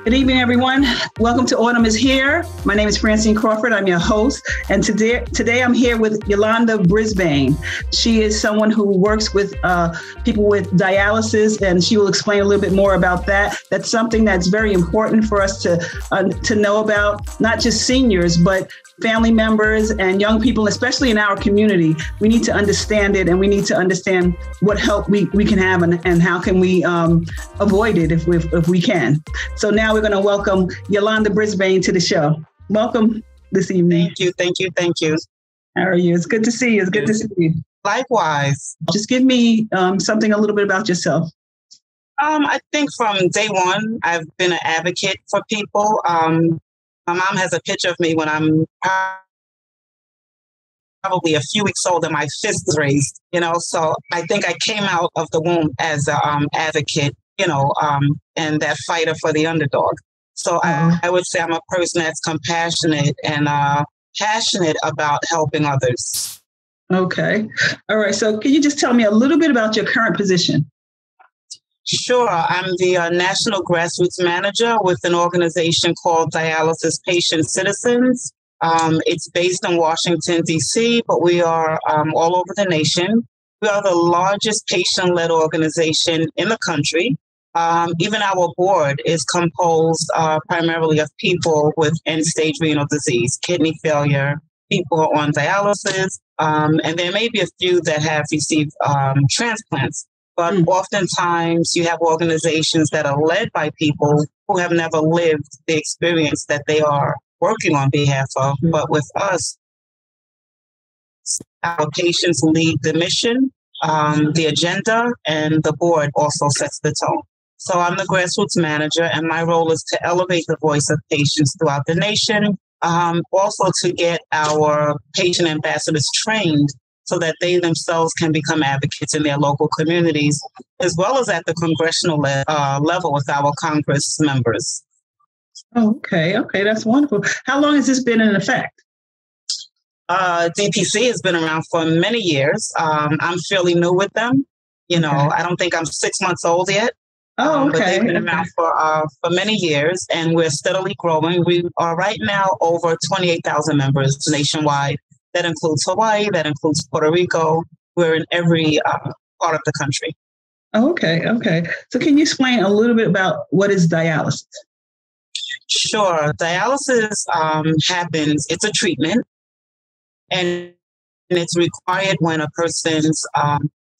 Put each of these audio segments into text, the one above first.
Good evening, everyone. Welcome to Autumn is Here. My name is Francine Crawford. I'm your host. And today I'm here with Yolonda Brisbane. She is someone who works with people with dialysis, and she will explain a little bit more about that. That's something that's very important for us to know about, not just seniors, but family members and young people, especially in our community. We need to understand it, and we need to understand what help we can have and how can we avoid it if we can. So now we're going to welcome Yolonda Brisbane to the show. Welcome this evening. Thank you. How are you? It's good to see you. It's good to see you. Likewise. Just give me something a little bit about yourself. I think from day one, I've been an advocate for people. My mom has a picture of me when I'm probably a few weeks old and my fist is raised, so I think I came out of the womb as an advocate, and that fighter for the underdog. So I would say I'm a person that's compassionate and passionate about helping others. Okay. All right. So can you just tell me a little bit about your current position? Sure. I'm the National Grassroots Manager with an organization called Dialysis Patient Citizens. It's based in Washington, D.C., but we are all over the nation. We are the largest patient-led organization in the country. Even our board is composed primarily of people with end-stage renal disease, kidney failure, people on dialysis, and there may be a few that have received transplants. But oftentimes you have organizations that are led by people who have never lived the experience that they are working on behalf of. But with us, our patients lead the mission, the agenda, and the board also sets the tone. So I'm the grassroots manager, and my role is to elevate the voice of patients throughout the nation, also to get our patient ambassadors trained so that they themselves can become advocates in their local communities, as well as at the congressional level with our Congress members. Okay, that's wonderful. How long has this been in effect? DPC has been around for many years. I'm fairly new with them. I don't think I'm 6 months old yet. Oh, okay. But they've been around for many years, and we're steadily growing. We are right now over 28,000 members nationwide. That includes Hawaii, that includes Puerto Rico. We're in every part of the country. Okay. So can you explain a little bit about what is dialysis? Sure. Dialysis happens, it's a treatment, and it's required when a person's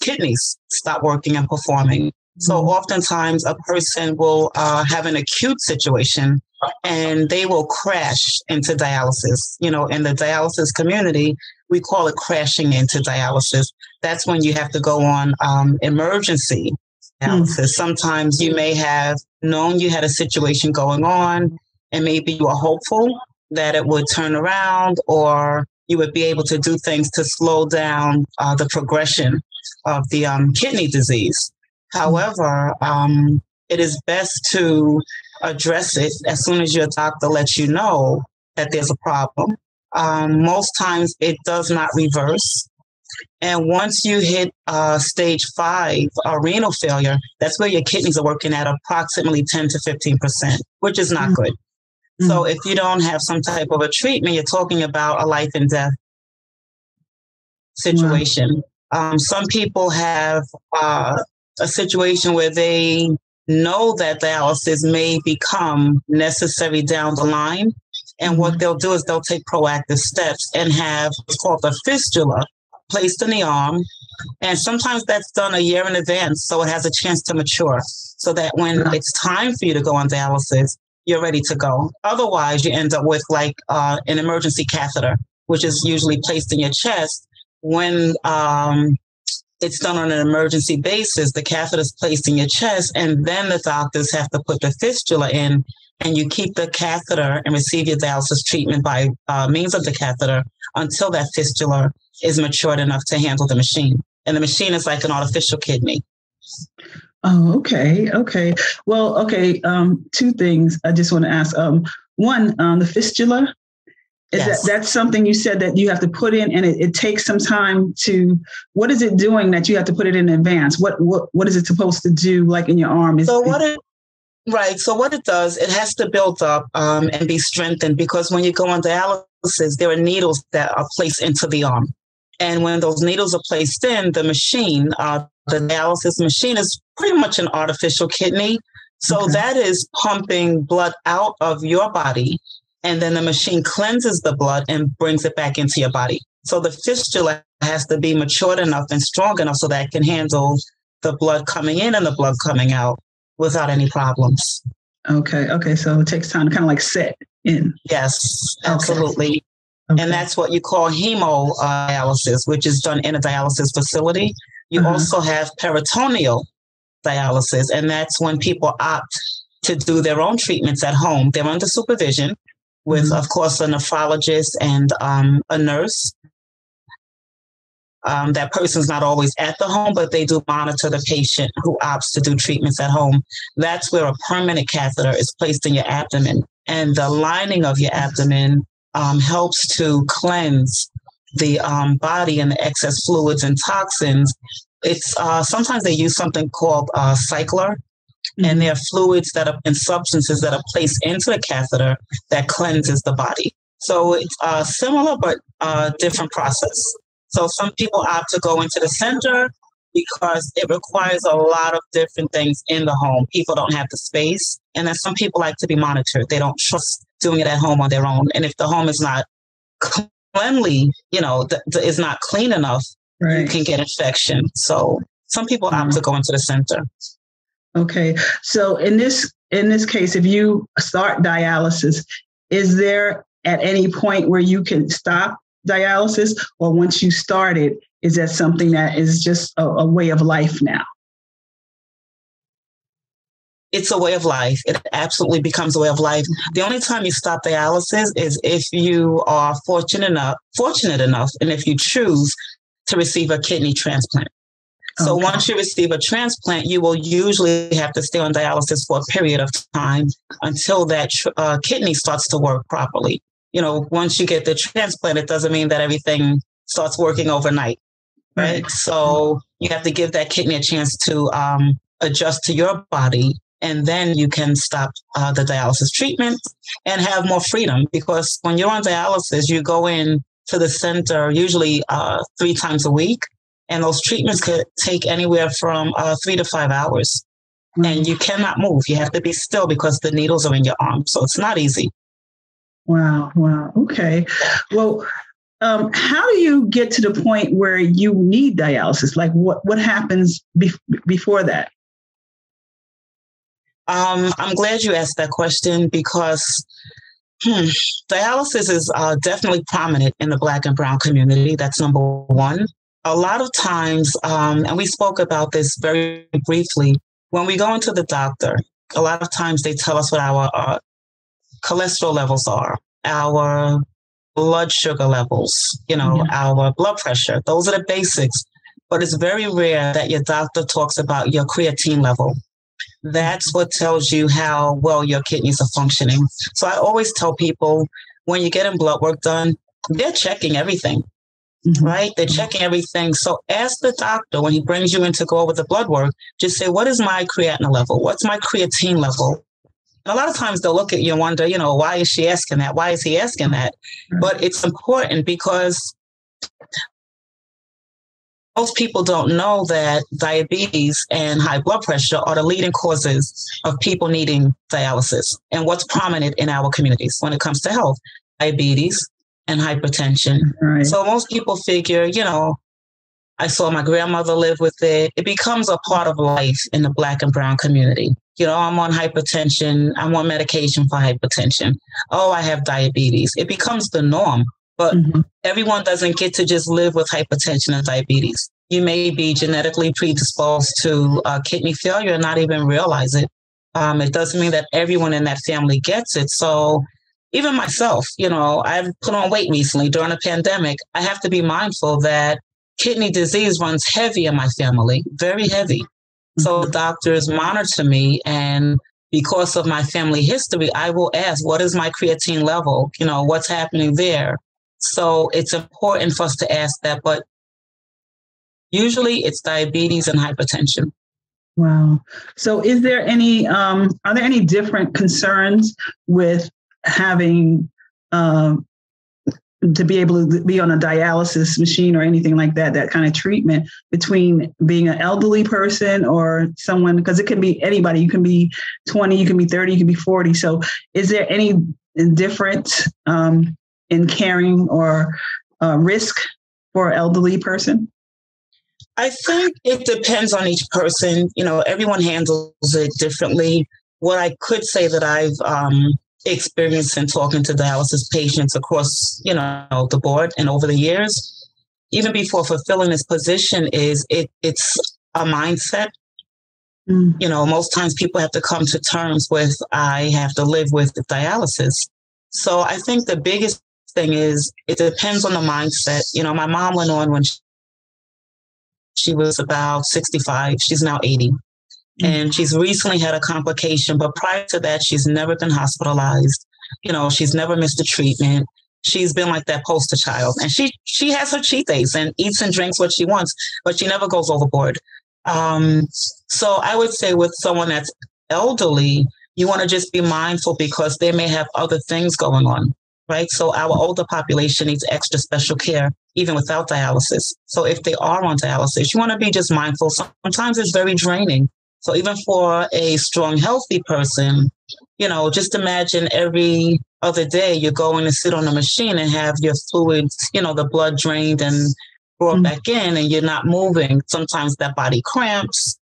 kidneys stop working and performing. So oftentimes a person will have an acute situation and they will crash into dialysis. In the dialysis community, we call it crashing into dialysis. That's when you have to go on emergency dialysis. Sometimes you may have known you had a situation going on, and maybe you were hopeful that it would turn around, or you would be able to do things to slow down the progression of the kidney disease. However, it is best to address it as soon as your doctor lets you know that there's a problem. Most times it does not reverse. And once you hit stage 5 renal failure, that's where your kidneys are working at approximately 10 to 15%, which is not good. So if you don't have some type of a treatment, you're talking about a life and death situation. Some people have a situation where they know that dialysis may become necessary down the line. And what they'll do is they'll take proactive steps and have what's called a fistula placed in the arm. And sometimes that's done a year in advance, so it has a chance to mature, so that when it's time for you to go on dialysis, you're ready to go. Otherwise, you end up with an emergency catheter, which is usually placed in your chest. When it's done on an emergency basis, the catheter is placed in your chest, and then the doctors have to put the fistula in, and you keep the catheter and receive your dialysis treatment by means of the catheter until that fistula is matured enough to handle the machine. And the machine is like an artificial kidney. Oh, okay. Well, okay. Two things I just want to ask. One, the fistula. That's something you said that you have to put in, and it takes some time to. What is it doing that you have to put it in advance? What is it supposed to do, like in your arm? Right. So what it does, it has to build up and be strengthened, because when you go on dialysis, there are needles that are placed into the arm. And when those needles are placed in, the machine, the dialysis machine, is pretty much an artificial kidney. So that is pumping blood out of your body, and then the machine cleanses the blood and brings it back into your body. So the fistula has to be matured enough and strong enough so that it can handle the blood coming in and the blood coming out without any problems. Okay. So it takes time to kind of like set in. Yes, absolutely. Okay. And that's what you call hemodialysis, which is done in a dialysis facility. You also have peritoneal dialysis, and that's when people opt to do their own treatments at home. They're under supervision with, of course, a nephrologist and a nurse. That person's not always at the home, but they do monitor the patient who opts to do treatments at home. That's where a permanent catheter is placed in your abdomen, and the lining of your abdomen helps to cleanse the body and the excess fluids and toxins. It's sometimes they use something called cycler, and there are fluids that are and substances that are placed into the catheter that cleanses the body. So it's similar but different process. So some people opt to go into the center because it requires a lot of different things in the home. People don't have the space, and then some people like to be monitored. They don't trust doing it at home on their own. And if the home is not cleanly, is not clean enough, you can get infection. So some people opt to go into the center. Okay. So in this case, if you start dialysis, is there at any point where you can stop dialysis, or once you start it, is that something that is just a way of life now? It's a way of life. It absolutely becomes a way of life. The only time you stop dialysis is if you are fortunate enough, and if you choose to receive a kidney transplant. So once you receive a transplant, you will usually have to stay on dialysis for a period of time until that kidney starts to work properly. Once you get the transplant, it doesn't mean that everything starts working overnight, right? So you have to give that kidney a chance to adjust to your body, and then you can stop the dialysis treatment and have more freedom. Because when you're on dialysis, you go in to the center usually 3 times a week, and those treatments could take anywhere from 3 to 5 hours. And you cannot move. You have to be still because the needles are in your arm. So it's not easy. Wow. Okay. Well, how do you get to the point where you need dialysis? Like what happens before that? I'm glad you asked that question, because dialysis is definitely prominent in the Black and Brown community. That's number one. A lot of times, and we spoke about this very briefly, when we go into the doctor, a lot of times they tell us what our cholesterol levels are, our blood sugar levels, our blood pressure. Those are the basics. But it's very rare that your doctor talks about your creatine level. That's what tells you how well your kidneys are functioning. So I always tell people, when you're getting blood work done, they're checking everything, right? They're checking everything. So ask the doctor when he brings you in to go over the blood work, just say, what is my creatinine level? What's my creatine level? And a lot of times they'll look at you and wonder, why is she asking that? Why is he asking that? But it's important because most people don't know that diabetes and high blood pressure are the leading causes of people needing dialysis, and what's prominent in our communities when it comes to health: diabetes and hypertension. Right. So most people figure, I saw my grandmother live with it. It becomes a part of life in the Black and Brown community. I'm on hypertension. I'm on medication for hypertension. Oh, I have diabetes. It becomes the norm. But everyone doesn't get to just live with hypertension and diabetes. You may be genetically predisposed to kidney failure and not even realize it. It doesn't mean that everyone in that family gets it. So even myself, I've put on weight recently during a pandemic. I have to be mindful that kidney disease runs heavy in my family, very heavy. So doctors monitor me, and because of my family history, I will ask, what is my creatine level? What's happening there? So it's important for us to ask that, but usually it's diabetes and hypertension. Wow. So is there any, are there any different concerns with having, to be able to be on a dialysis machine or anything like that, that kind of treatment between being an elderly person or someone, because it can be anybody, you can be 20, you can be 30, you can be 40. So is there any difference in caring or risk for an elderly person? I think it depends on each person. Everyone handles it differently. What I could say that I've experienced in talking to dialysis patients across, the board and over the years, even before fulfilling this position, is it's a mindset. Most times people have to come to terms with, I have to live with dialysis. So I think the biggest thing is it depends on the mindset. My mom went on when she was about 65. She's now 80. And she's recently had a complication, but prior to that, she's never been hospitalized. She's never missed a treatment. She's been like that poster child. And she has her cheat days and eats and drinks what she wants, but she never goes overboard. So I would say with someone that's elderly, you want to just be mindful because they may have other things going on, right? So our older population needs extra special care, even without dialysis. So if they are on dialysis, you want to be just mindful. Sometimes it's very draining. So even for a strong, healthy person, just imagine every other day you're going to sit on a machine and have your fluids, the blood drained and brought back in, and you're not moving. Sometimes that body cramps,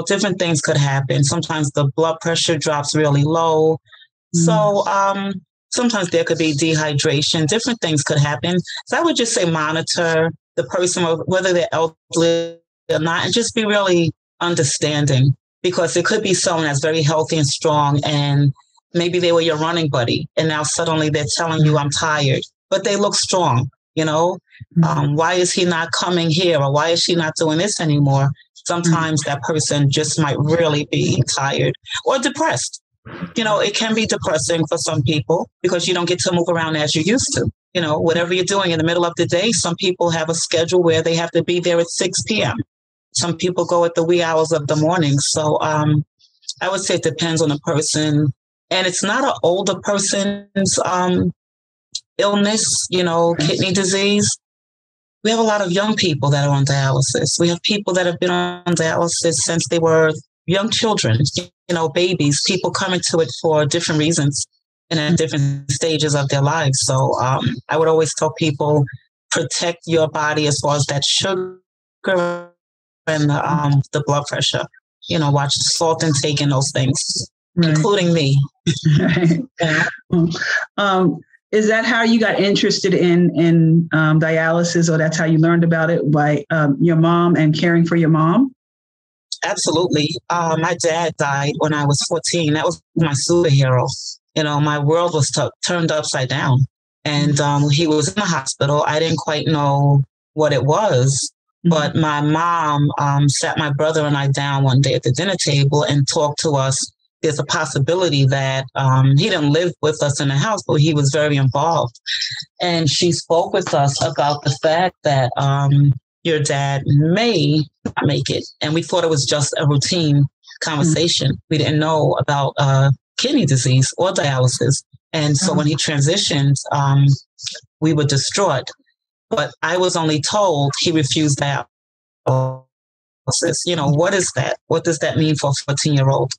different things could happen. Sometimes the blood pressure drops really low. So sometimes there could be dehydration. Different things could happen. So I would just say monitor the person, whether they're elderly or not, and just be really understanding, because it could be someone that's very healthy and strong, and maybe they were your running buddy, and now suddenly they're telling you, I'm tired, but they look strong. Why is he not coming here, or why is she not doing this anymore? Sometimes that person just might really be tired or depressed. It can be depressing for some people because you don't get to move around as you used to. Whatever you're doing in the middle of the day, some people have a schedule where they have to be there at 6 p.m. Some people go at the wee hours of the morning. So I would say it depends on the person. And it's not an older person's illness, kidney disease. We have a lot of young people that are on dialysis. We have people that have been on dialysis since they were young children, babies, people coming to it for different reasons and at different stages of their lives. So I would always tell people, protect your body as far as that sugar and the blood pressure. Watch the salt intake and those things, including me. Yeah. Is that how you got interested in dialysis, or that's how you learned about it, by your mom and caring for your mom? Absolutely. My dad died when I was 14. That was my superhero. My world was turned upside down. And he was in the hospital. I didn't quite know what it was. But my mom sat my brother and I down one day at the dinner table and talked to us. There's a possibility that he didn't live with us in the house, but he was very involved. And she spoke with us about the fact that your dad may not make it. And we thought it was just a routine conversation. We didn't know about kidney disease or dialysis. And so when he transitioned, we were distraught. But I was only told he refused dialysis. What is that? What does that mean for a 14-year-old?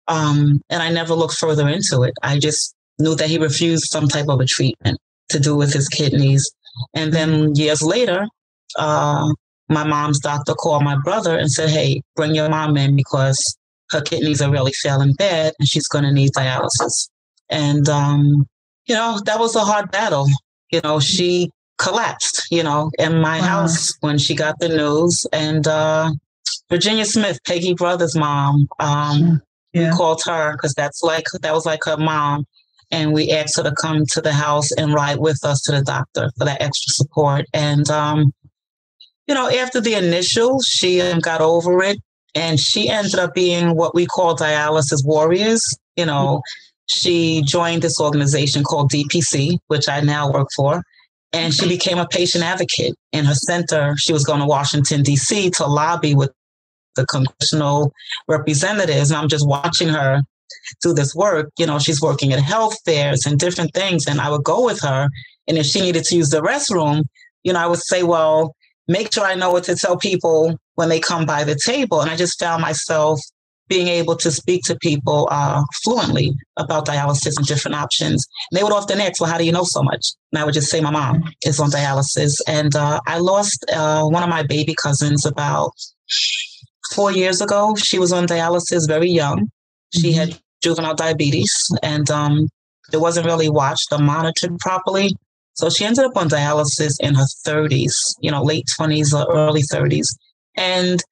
And I never looked further into it. I just knew that he refused some type of a treatment to do with his kidneys. And then years later, my mom's doctor called my brother and said, hey, bring your mom in because her kidneys are really failing bad and she's going to need dialysis. And, that was a hard battle. She collapsed, in my house when she got the news. And Virginia Smith, Peggy Brothers' mom, we called her because that was like her mom. And we asked her to come to the house and ride with us to the doctor for that extra support. And, after the initial, she got over it. And she ended up being what we call dialysis warriors. She joined this organization called DPC, which I now work for. And she became a patient advocate. In her center, she was going to Washington, D.C. to lobby with the congressional representatives. And I'm just watching her do this work. She's working at health fairs and different things. And I would go with her. And if she needed to use the restroom, I would say, well, make sure I know what to tell people when they come by the table. And I just found myself being able to speak to people fluently about dialysis and different options. And they would often ask, well, how do you know so much? And I would just say, my mom is on dialysis. And I lost one of my baby cousins about 4 years ago. She was on dialysis very young. She had juvenile diabetes, and it wasn't really watched or monitored properly. So she ended up on dialysis in her 30s, late 20s or early 30s. And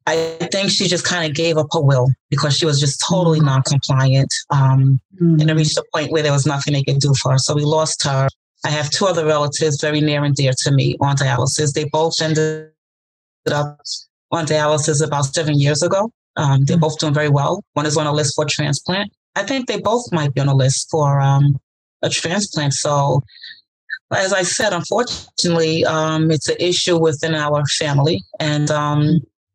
I think she just kind of gave up her will because she was just totally non-compliant. And it reached a point where there was nothing they could do for her. So we lost her. I have 2 other relatives very near and dear to me on dialysis. They both ended up on dialysis about 7 years ago. They're both doing very well. One is on a list for transplant. I think they both might be on a list for a transplant. So, as I said, unfortunately, it's an issue within our family. And,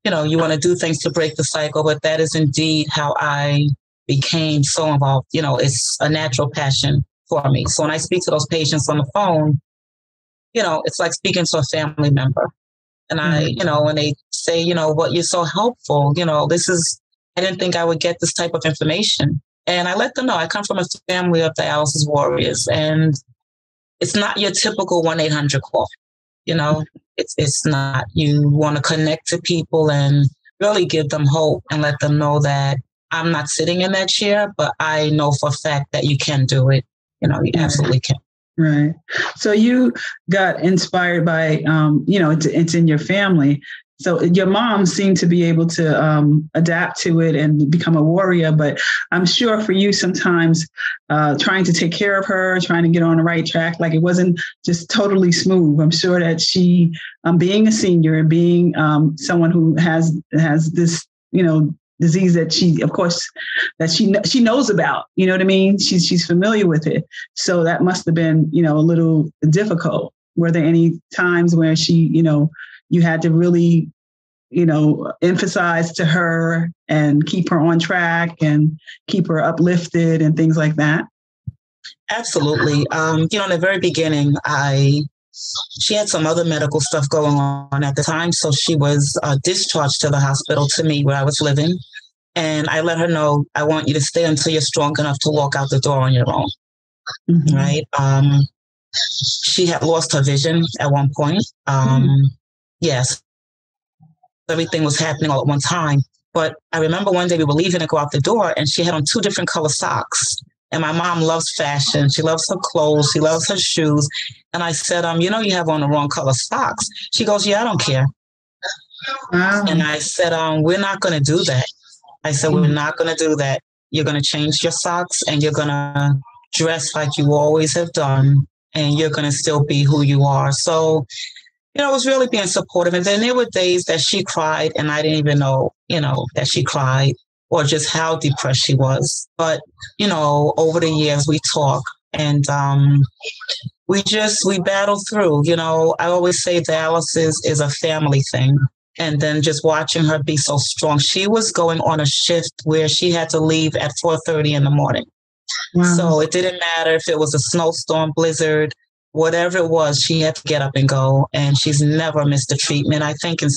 you want to do things to break the cycle, but that is indeed how I became so involved. It's a natural passion for me. So when I speak to those patients on the phone, it's like speaking to a family member. And when they say, what you're so helpful, I didn't think I would get this type of information. And I let them know I come from a family of dialysis warriors, and it's not your typical 1-800 call. It's not. You want to connect to people and really give them hope and let them know that I'm not sitting in that chair, but I know for a fact that you can do it. You absolutely can. Right. So you got inspired by, it's in your family. So your mom seemed to be able to adapt to it and become a warrior. But I'm sure for you sometimes trying to take care of her, trying to get on the right track, like it wasn't just totally smooth. I'm sure that she, being a senior and being someone who has this, disease that she, of course, that she knows about, you know what I mean? She's familiar with it. So that must have been, a little difficult. Were there any times where she, you had to really, emphasize to her and keep her on track and keep her uplifted and things like that? Absolutely. In the very beginning, she had some other medical stuff going on at the time. So she was discharged to the hospital to me where I was living. And I let her know, I want you to stay until you're strong enough to walk out the door on your own. Mm-hmm. Right. She had lost her vision at one point. Yes. Everything was happening all at one time. But I remember one day we were leaving to go out the door and she had on 2 different color socks. And my mom loves fashion. She loves her clothes. She loves her shoes. And I said, you have on the wrong color socks. She goes, yeah, I don't care. Wow. And I said, we're not going to do that. I said, we're not going to do that. You're going to change your socks and you're going to dress like you always have done. And you're going to still be who you are. So, it was really being supportive. And then there were days that she cried and I didn't even know, that she cried or just how depressed she was. But, over the years we talk and we battle through. I always say dialysis is a family thing. And then just watching her be so strong. She was going on a shift where she had to leave at 4:30 in the morning. Wow. So it didn't matter if it was a snowstorm, blizzard, whatever it was, she had to get up and go. And she's never missed a treatment. I think in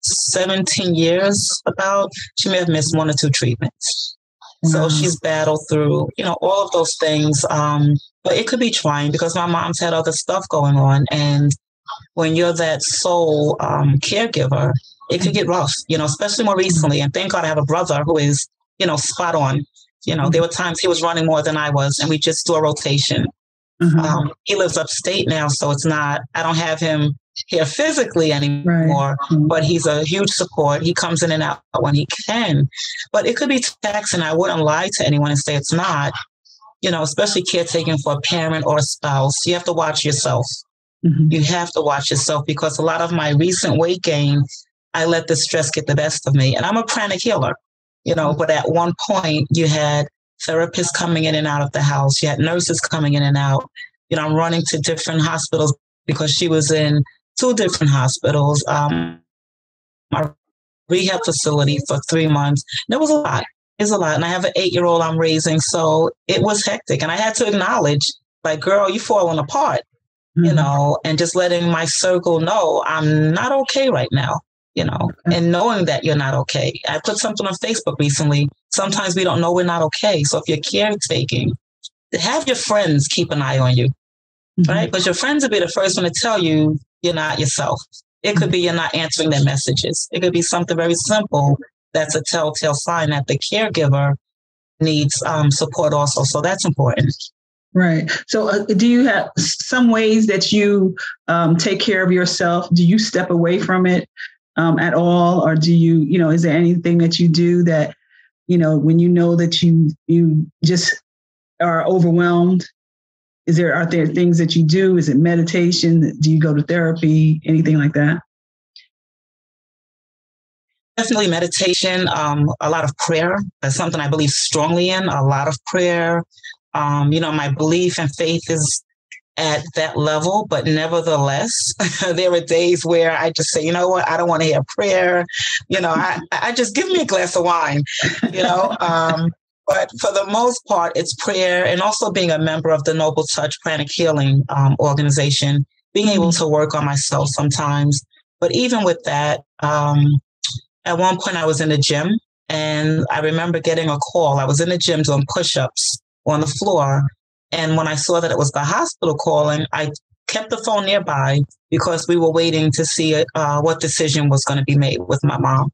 17 years she may have missed 1 or 2 treatments. Wow. So she's battled through, all of those things. But it could be trying because my mom's had other stuff going on. And when you're that sole caregiver, it could get rough, especially more recently. And thank God I have a brother who is, spot on. There were times he was running more than I was, and we just do a rotation. Mm-hmm. He lives upstate now, so it's not, I don't have him here physically anymore, right. But he's a huge support. He comes in and out when he can. But it could be taxing. I wouldn't lie to anyone and say it's not, especially caretaking for a parent or a spouse. You have to watch yourself. Mm-hmm. You have to watch yourself because a lot of my recent weight gain, I let the stress get the best of me. And I'm a pranic healer, but at one point you had therapists coming in and out of the house. You had nurses coming in and out. I'm running to different hospitals because she was in 2 different hospitals. my rehab facility for 3 months. And it was a lot. It's a lot. And I have an 8-year-old I'm raising. So it was hectic. And I had to acknowledge, like, girl, you're falling apart, and just letting my circle know I'm not okay right now, and knowing that you're not okay. I put something on Facebook recently. Sometimes we don't know we're not okay. So if you're caretaking, have your friends keep an eye on you, right? Because your friends will be the first one to tell you you're not yourself. It could be you're not answering their messages. It could be something very simple that's a telltale sign that the caregiver needs support also. So that's important. Right. So do you have some ways that you take care of yourself? Do you step away from it at all? Or do you, is there anything that you do that, when you know that you just are overwhelmed? Are there things that you do? Is it meditation? Do you go to therapy? Anything like that? Definitely meditation, a lot of prayer. That's something I believe strongly in, a lot of prayer. My belief and faith is at that level, but nevertheless, there are days where I just say, you know what, I don't want to hear prayer. I just give me a glass of wine, But for the most part, it's prayer, and also being a member of the Noble Touch Planet Healing organization, being able to work on myself sometimes. But even with that, at one point I was in the gym, and I remember getting a call. I was in the gym doing push-ups on the floor. And when I saw that it was the hospital calling, I kept the phone nearby because we were waiting to see what decision was going to be made with my mom.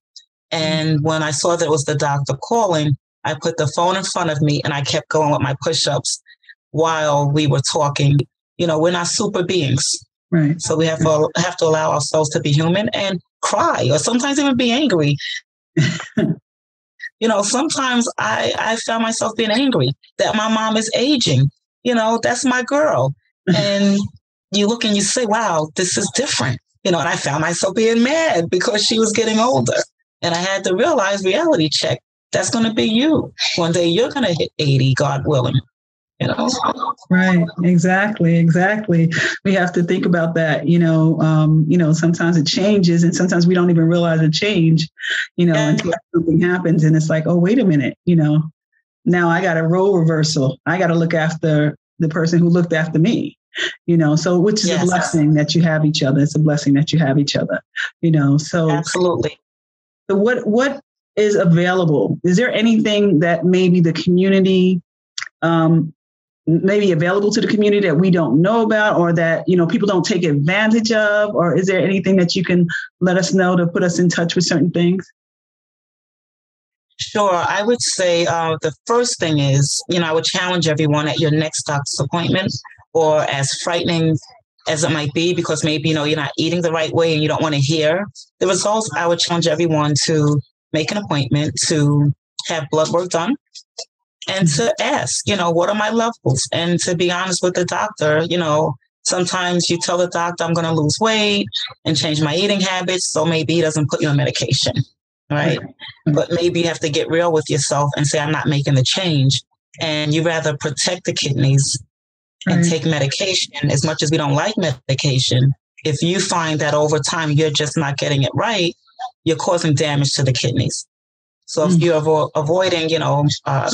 And when I saw that it was the doctor calling, I put the phone in front of me and I kept going with my push-ups while we were talking. We're not super beings. Right. So we have to allow ourselves to be human and cry, or sometimes even be angry. Sometimes I found myself being angry that my mom is aging. That's my girl. And you look and you say, wow, this is different. And I found myself being mad because she was getting older. And I had to realize, reality check, that's going to be you. One day you're going to hit 80, God willing. Right. Exactly. We have to think about that. Sometimes it changes, and sometimes we don't even realize it changed, until something happens, and it's like, oh, wait a minute, now I got a role reversal. I got to look after the person who looked after me, so which is a blessing that you have each other. It's a blessing that you have each other, so absolutely. So what is available? Is there anything that maybe the community, maybe available to the community that we don't know about, or that, people don't take advantage of? Or is there anything that you can let us know to put us in touch with certain things? Sure. I would say the first thing is, I would challenge everyone at your next doctor's appointment, or as frightening as it might be, because maybe, you're not eating the right way and you don't want to hear the results. I would challenge everyone to make an appointment to have blood work done and to ask, what are my levels? And to be honest with the doctor, sometimes you tell the doctor, I'm going to lose weight and change my eating habits. So maybe he doesn't put you on medication. Right. But maybe you have to get real with yourself and say, I'm not making the change. And you rather protect the kidneys and take medication. As much as we don't like medication, if you find that over time you're just not getting it right, you're causing damage to the kidneys. So if you're avoiding,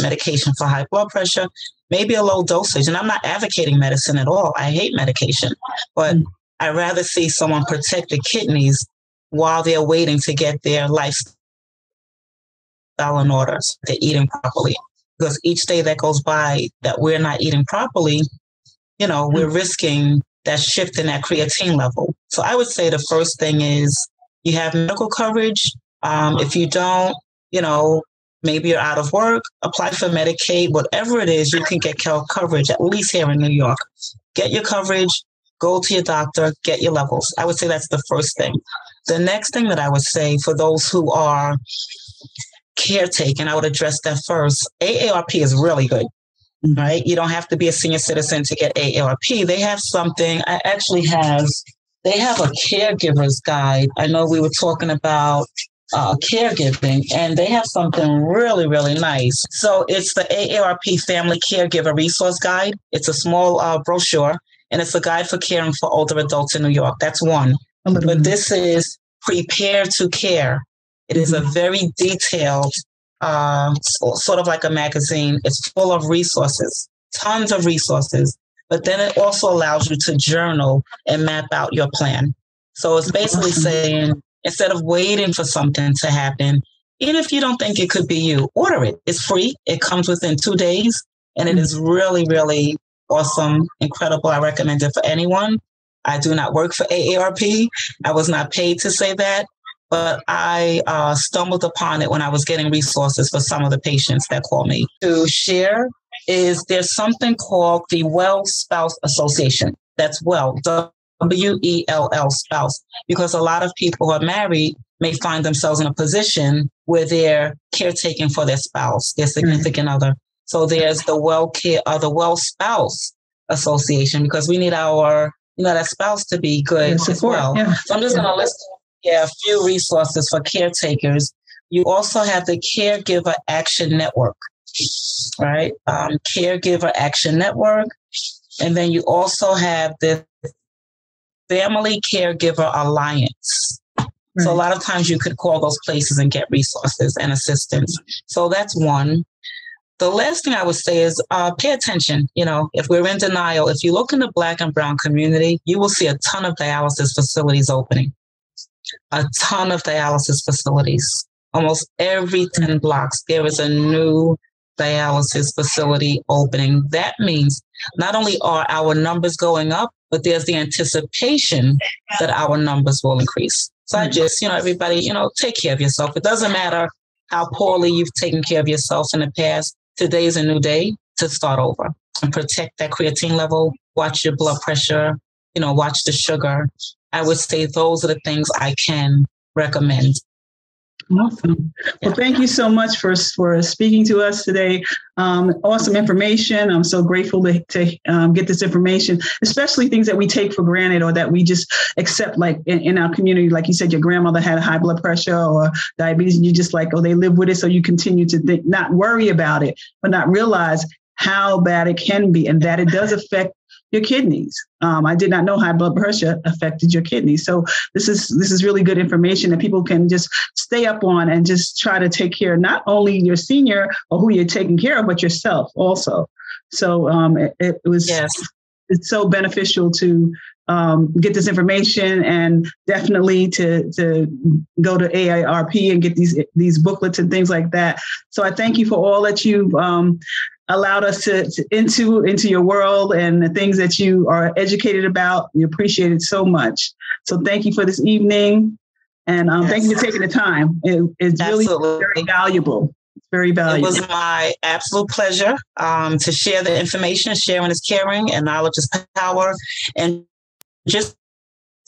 medication for high blood pressure, maybe a low dosage. And I'm not advocating medicine at all. I hate medication, but I'd rather see someone protect the kidneys while they're waiting to get their lifestyle in order. So they're eating properly. Because each day that goes by that we're not eating properly, we're risking that shift in that creatine level. So I would say the first thing is you have medical coverage. If you don't, maybe you're out of work, apply for Medicaid, whatever it is, you can get coverage, at least here in New York. Get your coverage, go to your doctor, get your levels. I would say that's the first thing. The next thing that I would say for those who are caretaking, I would address that first. AARP is really good, right? You don't have to be a senior citizen to get AARP. They have something, they have a caregiver's guide. I know we were talking about caregiving, and they have something really, really nice. So it's the AARP Family Caregiver Resource Guide. It's a small brochure, and it's a guide for caring for older adults in New York. That's one. But this is Prepare to Care. It is a very detailed, sort of like a magazine. It's full of resources, tons of resources, but then it also allows you to journal and map out your plan. So it's basically saying, instead of waiting for something to happen, even if you don't think it could be you, order it. It's free. It comes within 2 days, and it is really, really awesome, incredible. I recommend it for anyone. I do not work for AARP. I was not paid to say that, but I stumbled upon it when I was getting resources for some of the patients that call me. To share is there's something called the Well Spouse Association. That's WELL, WELL, spouse, because a lot of people who are married may find themselves in a position where they're caretaking for their spouse, their significant other. So there's the Well Spouse Association, because we need our, that spouse to be good as well. Yeah. So I'm just going to list a few resources for caretakers. You also have the Caregiver Action Network, right? Caregiver Action Network. And then you also have the Family Caregiver Alliance. Right. So a lot of times you could call those places and get resources and assistance. So that's one. The last thing I would say is pay attention. If we're in denial, if you look in the Black and Brown community, you will see a ton of dialysis facilities opening. A ton of dialysis facilities. Almost every 10 blocks, there is a new dialysis facility opening. That means not only are our numbers going up, but there's the anticipation that our numbers will increase. So I just, everybody, take care of yourself. It doesn't matter how poorly you've taken care of yourself in the past. Today is a new day to start over and protect that creatine level, watch your blood pressure, watch the sugar. I would say those are the things I can recommend. Awesome. Well, thank you so much for speaking to us today. Awesome information. I'm so grateful to get this information, especially things that we take for granted or that we just accept, like in our community. Like you said, your grandmother had high blood pressure or diabetes, and you just like, they live with it. So you continue to not worry about it, but not realize how bad it can be and that it does affect your kidneys. I did not know high blood pressure affected your kidneys. So this is really good information that people can just stay up on and just try to take care of not only your senior or who you're taking care of, but yourself also. So it's so beneficial to get this information, and definitely to go to AARP and get these booklets and things like that. So I thank you for all that you've allowed us to into your world and the things that you are educated about. We appreciate it so much. So thank you for this evening, and thank you for taking the time. It's really very valuable. It's very valuable. It was my absolute pleasure to share the information. Sharing is caring, and knowledge is power. And just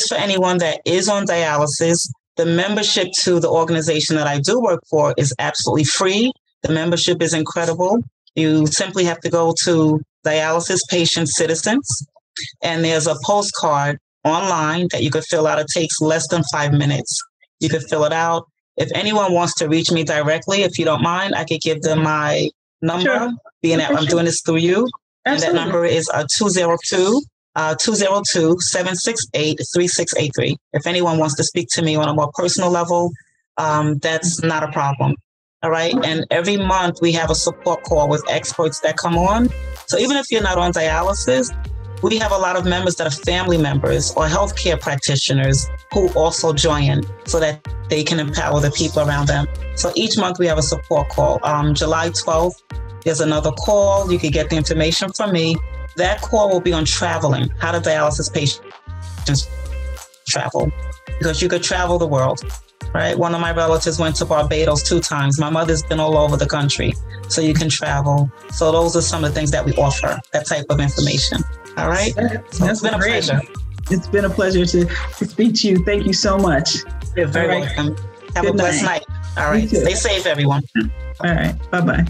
for anyone that is on dialysis, the membership to the organization that I do work for is absolutely free. The membership is incredible. You simply have to go to Dialysis Patient Citizens, and there's a postcard online that you could fill out. It takes less than 5 minutes. You could fill it out. If anyone wants to reach me directly, if you don't mind, I could give them my number, being that I'm doing this through you. Absolutely. And that number is 202-768-3683. If anyone wants to speak to me on a more personal level, that's not a problem. All right. And every month we have a support call with experts that come on. So even if you're not on dialysis, we have a lot of members that are family members or healthcare practitioners who also join so that they can empower the people around them. So each month we have a support call. July 12th, there's another call. You can get the information from me. That call will be on traveling, how do dialysis patients travel, because you could travel the world. Right. One of my relatives went to Barbados 2 times. My mother's been all over the country. So you can travel. So those are some of the things that we offer, that type of information. All right. So it's been a pleasure. It's been a pleasure to speak to you. Thank you so much. You're very welcome. Have a blessed night. All right. Stay safe, everyone. All right. Bye-bye.